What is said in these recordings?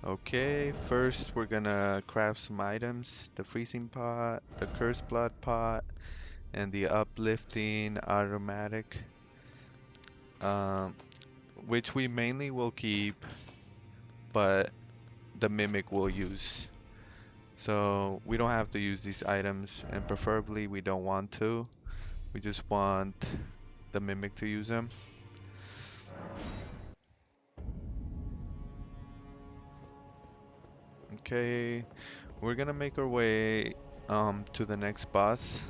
Okay, first we're gonna craft some items. The freezing pot, the cursed blood pot, and the uplifting aromatic, um, which we mainly will keep, but the mimic will use. So we don't have to use these items, and preferably we don't want to. We just want the mimic to use them. Okay, we're gonna make our way to the next boss.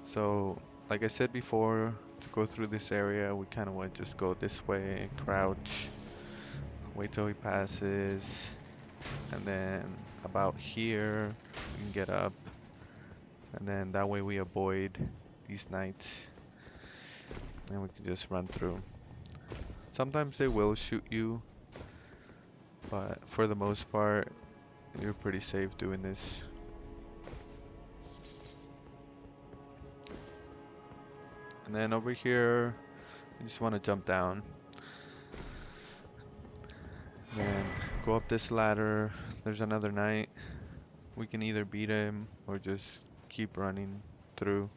So, like I said before, to go through this area, we kind of want to just go this way, crouch, wait till he passes, and then about here, we can get up, and then that way we avoid these knights, and we can just run through. Sometimes they will shoot you, but for the most part, you're pretty safe doing this. And then over here, you just want to jump down. Then go up this ladder. There's another knight. We can either beat him or just keep running through.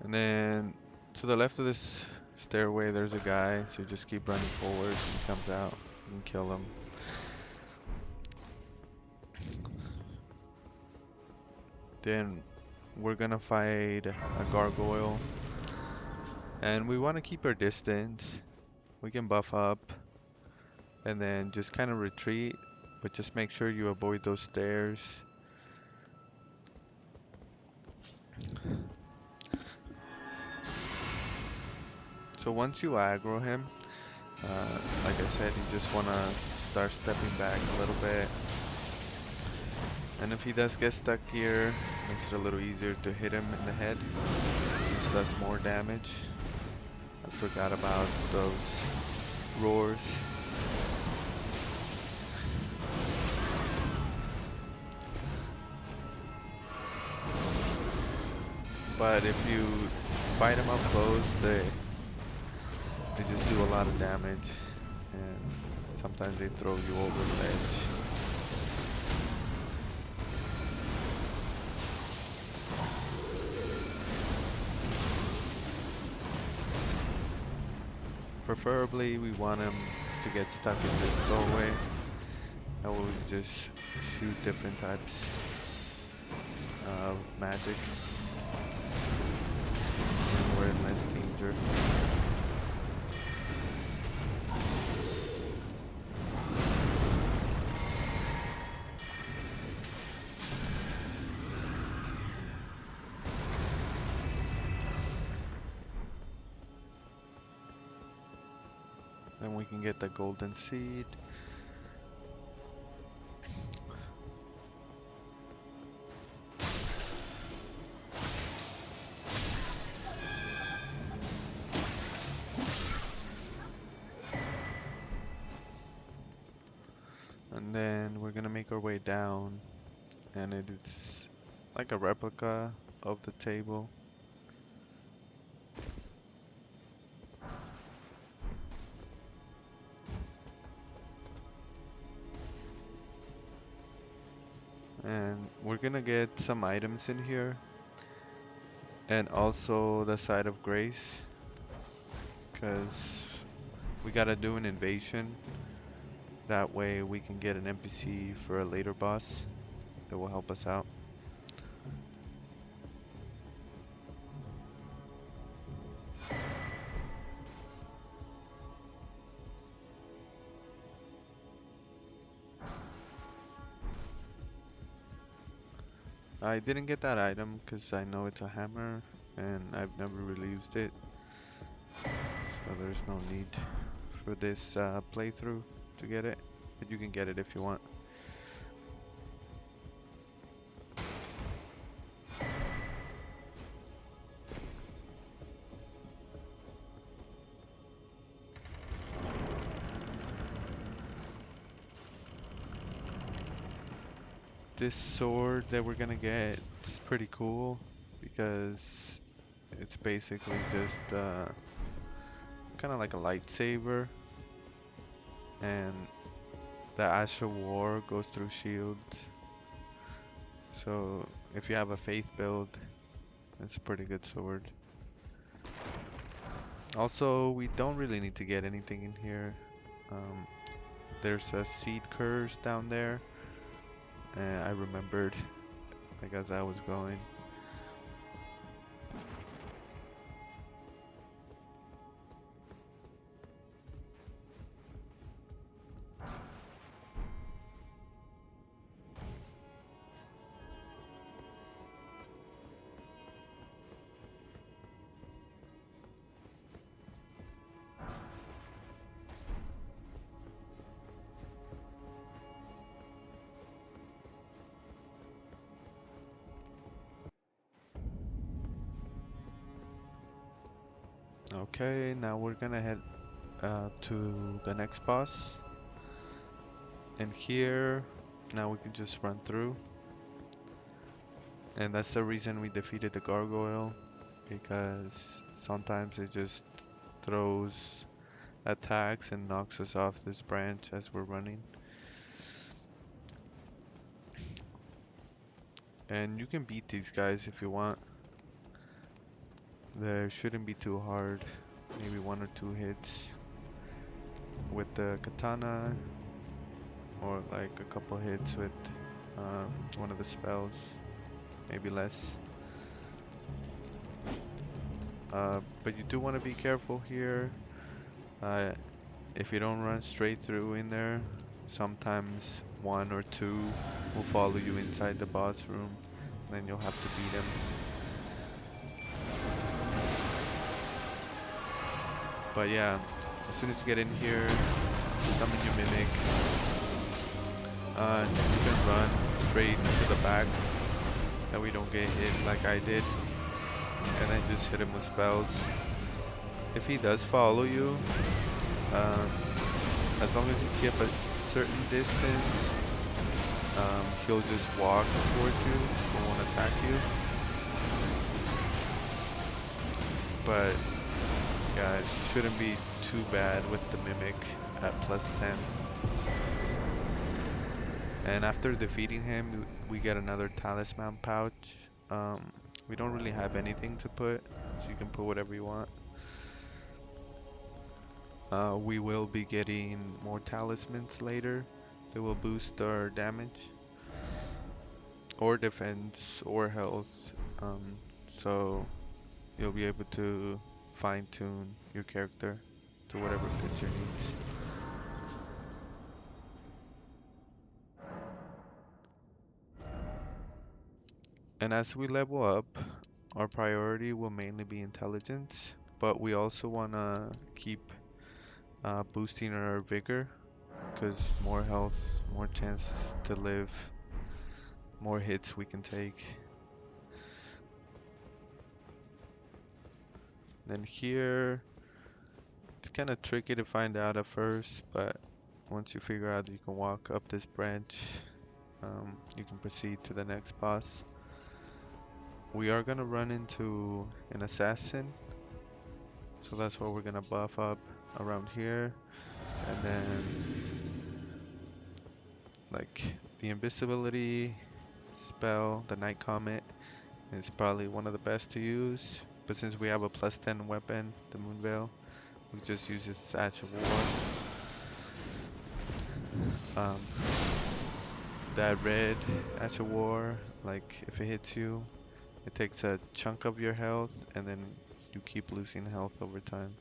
And then to the left of this stairway, there's a guy. So just keep running forward. He comes out. You can kill him. Then we're gonna fight a gargoyle. And we want to keep our distance. We can buff up and then just kind of retreat. But just make sure you avoid those stairs. So once you aggro him, like I said, you just want to start stepping back a little bit. And if he does get stuck here, makes it a little easier to hit him in the head, which does more damage. I forgot about those roars. But if you fight him up close, they just do a lot of damage, and sometimes they throw you over the edge. Preferably, we want him to get stuck in this doorway. That way we just shoot different types of magic, and we're in less danger. Then we can get the golden seed. And then we're gonna make our way down, and it is like a replica of the table. And we're gonna get some items in here, and also the side of grace, because we gotta do an invasion. That way we can get an NPC for a later boss that will help us out. I didn't get that item because I know it's a hammer and I've never really used it, so there's no need for this playthrough to get it, but you can get it if you want. This sword that we're gonna get is pretty cool because it's basically just kind of like a lightsaber, and the Ash of War goes through shields. So if you have a faith build, it's a pretty good sword. Also, we don't really need to get anything in here. Um, there's a seed curse down there, and I remembered like as I was going. Okay, now we're gonna head to the next boss. And here, now we can just run through. And that's the reason we defeated the gargoyle, because sometimes it just throws attacks and knocks us off this branch as we're running. And you can beat these guys if you want. They shouldn't be too hard. Maybe 1 or 2 hits with the katana, or like a couple hits with one of the spells, maybe less. But you do want to be careful here. If you don't run straight through in there, sometimes 1 or 2 will follow you inside the boss room, and then you'll have to beat them. But yeah, as soon as you get in here, summon your mimic. You can run straight to the back, that we don't get hit like I did, and then just hit him with spells. If he does follow you, as long as you keep a certain distance, he'll just walk towards you and won't attack you. But yeah, it shouldn't be too bad with the mimic at +10. And after defeating him, we get another talisman pouch. We don't really have anything to put, so you can put whatever you want. We will be getting more talismans later that will boost our damage or defense or health. So you'll be able to fine-tune your character to whatever fits your needs. And as we level up, our priority will mainly be intelligence, but we also want to keep boosting our vigor, because more health, more chances to live, more hits we can take. Then here, it's kind of tricky to find out at first, but once you figure out that you can walk up this branch, you can proceed to the next boss. We are gonna run into an assassin, so that's what we're gonna buff up around here. And then like the invisibility spell, the night comet, is probably one of the best to use. But since we have a +10 weapon, the moon veil, we just use its Ash of War. That red Ash of War, like if it hits you, it takes a chunk of your health, and then you keep losing health over time.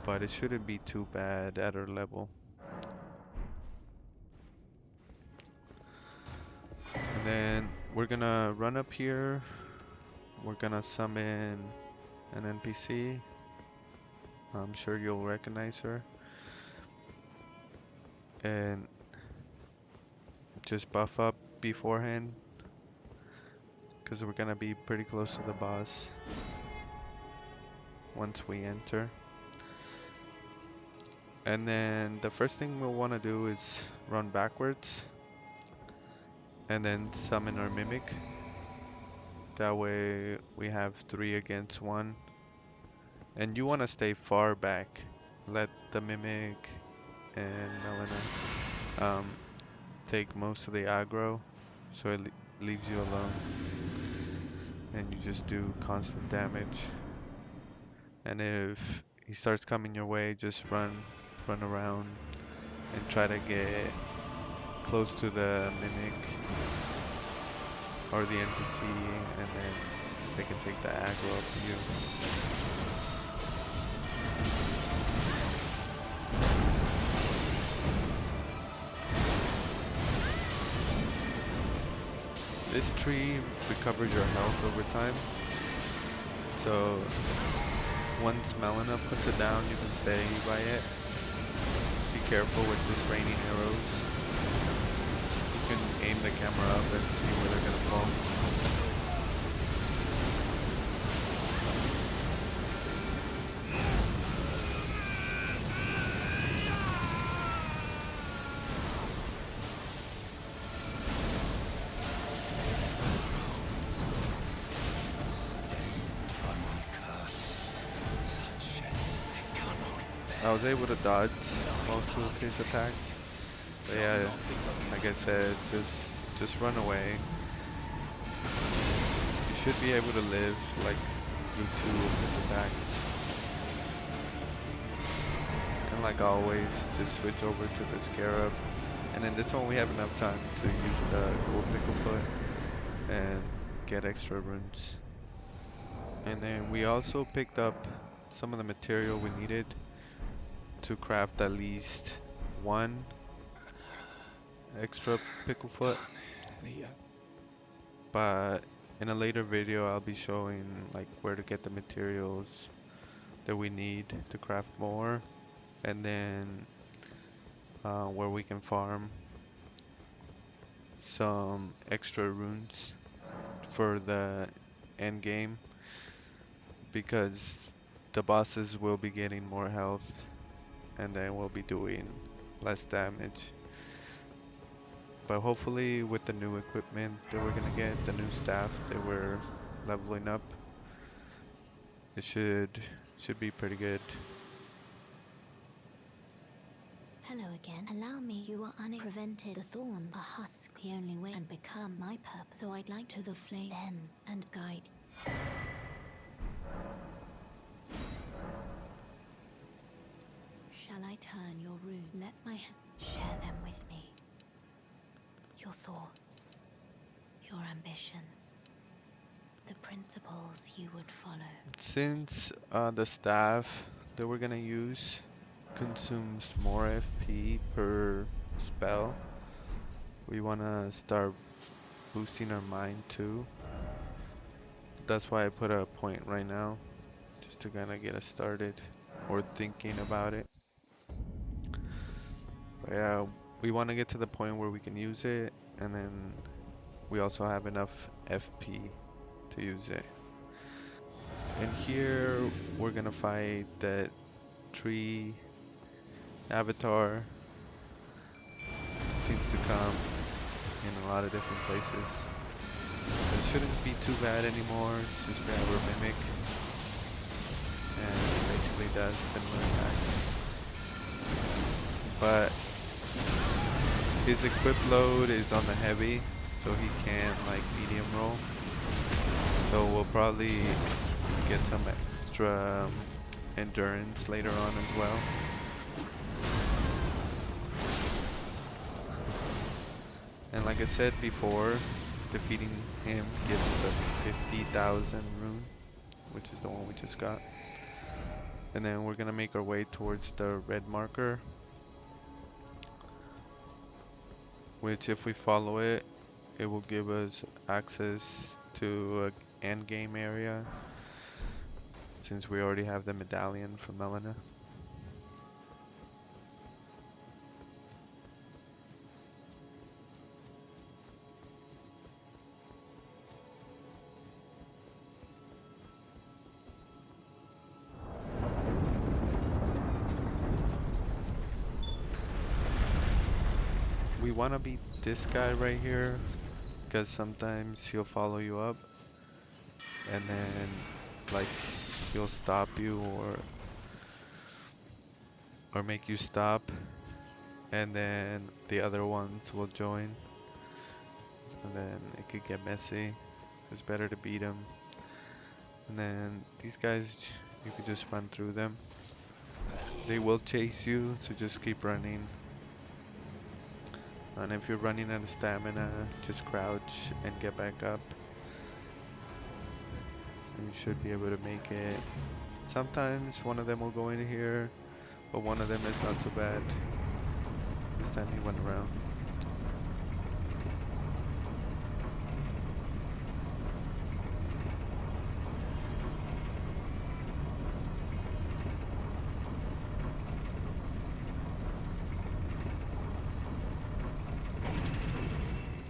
But it shouldn't be too bad at our level. And then we're gonna run up here. We're gonna summon an NPC. I'm sure you'll recognize her. And just buff up beforehand, because we're gonna be pretty close to the boss once we enter. And then the first thing we'll want to do is run backwards and then summon our mimic. That way we have 3 against 1. And you want to stay far back. Let the mimic and Melina take most of the aggro, so it leaves you alone. And you just do constant damage. And if he starts coming your way, just run around and try to get close to the mimic or the NPC, and then they can take the aggro up to you. This tree recovers your health over time, so once Melina puts it down, you can stay by it. Be careful with just raining arrows. You can aim the camera up and see where they're gonna fall. I was able to dodge most of his attacks, but yeah, like I said, just run away. You should be able to live like through 2 of his attacks. And like always, just switch over to the Scarab. And then this one we have enough time to use the gold picklefoot and get extra runes. And then we also picked up some of the material we needed to craft at least 1 extra picklefoot. But in a later video I'll be showing like where to get the materials that we need to craft more, and then where we can farm some extra runes for the end game, because the bosses will be getting more health and then we'll be doing less damage. But hopefully with the new equipment that we're gonna get, the new staff that we're leveling up, it should be pretty good. Hello again. Allow me, you are unprevented. The thorn, a husk, the only way, and become my purpose. So I'd like to the flame then and guide. Shall I turn your rune? Let my share them with me. Your thoughts, your ambitions, the principles you would follow. Since the staff that we're gonna use consumes more FP per spell, we wanna start boosting our mind too. That's why I put a point right now, just to kind of get us started or thinking about it. But yeah, we want to get to the point where we can use it, and then we also have enough FP to use it. And here we're gonna fight that tree avatar. It seems to come in a lot of different places. It shouldn't be too bad anymore since we have our mimic, and it basically does similar attacks. But his equip load is on the heavy, so he can like medium roll. So we'll probably get some extra endurance later on as well. And like I said before, defeating him gives us a 50,000 rune, which is the one we just got. And then we're gonna make our way towards the red marker, which if we follow it, it will give us access to an end game area, since we already have the medallion from Melina. we want to beat this guy right here because sometimes he'll follow you up and then like he'll stop you or make you stop, and then the other ones will join, and then it could get messy. It's better to beat him. And then these guys, you could just run through them. They will chase you, so just keep running. And if you're running out of stamina, just crouch and get back up. And you should be able to make it. Sometimes one of them will go in here, but one of them is not so bad. This time he went around.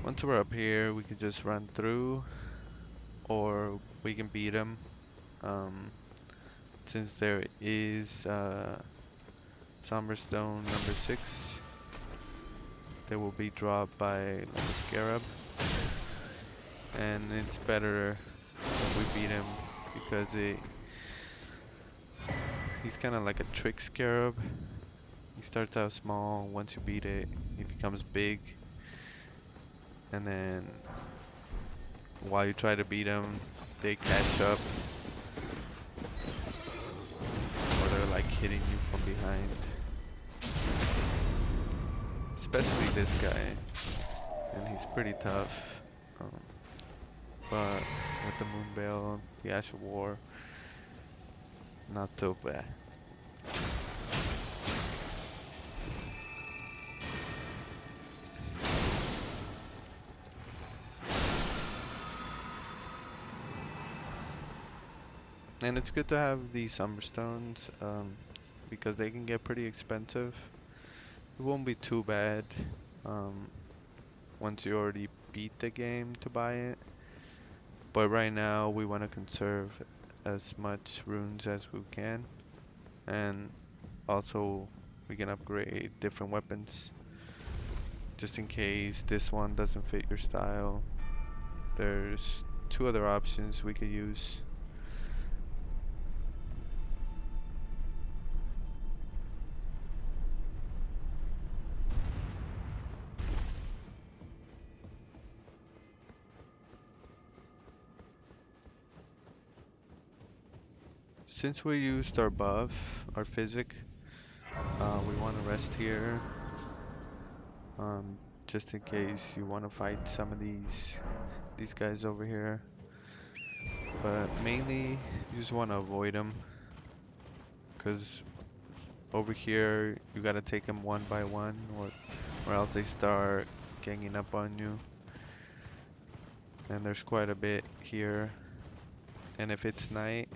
Once we're up here, we can just run through, or we can beat him. Um, since there is Somberstone number 6, they will be dropped by like a scarab, and it's better if we beat him because he's kind of like a trick scarab. He starts out small. Once you beat it, he becomes big, and then while you try to beat him, they catch up, or they're like hitting you from behind. Especially this guy, and he's pretty tough. But with the Moonveil, the Ash of War, not so bad. And it's good to have these Summerstones, because they can get pretty expensive. It won't be too bad um, once you already beat the game to buy it. But right now we want to conserve as much runes as we can. And also we can upgrade different weapons just in case this one doesn't fit your style. There's 2 other options we could use. Since we used our buff, our physic, we want to rest here, um, just in case you want to fight some of these guys over here. But mainly, you just want to avoid them, because over here you gotta take them one by one, or else they start ganging up on you. And there's quite a bit here. And if it's night,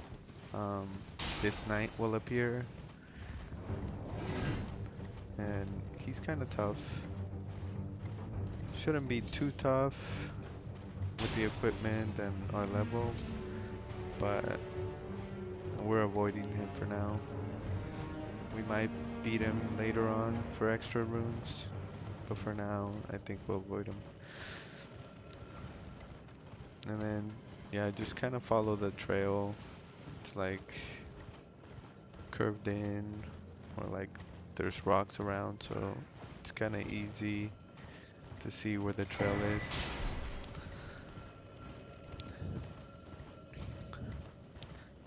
um, this knight will appear, and he's kind of tough. Shouldn't be too tough with the equipment and our level, but we're avoiding him for now. We might beat him later on for extra runes, but for now I think we'll avoid him. And then yeah, just kind of follow the trail. It's like curved in, or like there's rocks around, so it's kind of easy to see where the trail is.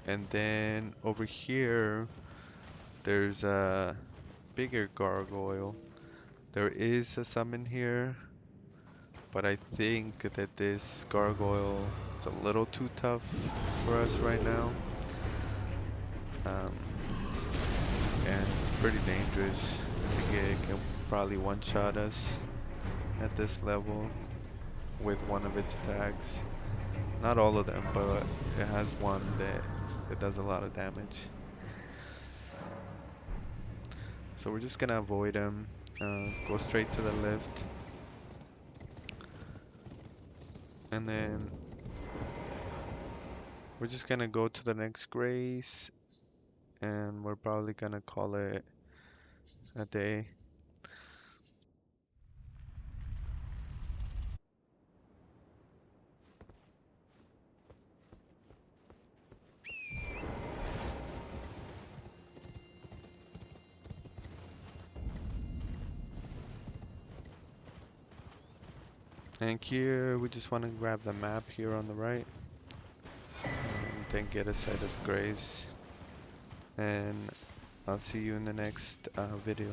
And then over here, there's a bigger gargoyle. There is a summon here, but I think that this gargoyle is a little too tough for us right now. Um, and it's pretty dangerous. I think it can probably one-shot us at this level with one of its attacks. Not all of them, but it has one that does a lot of damage. So we're just gonna avoid him, go straight to the left, and then we're just gonna go to the next grace, and we're probably gonna call it a day. And here we just want to grab the map here on the right and then get a site of grace. And I'll see you in the next video.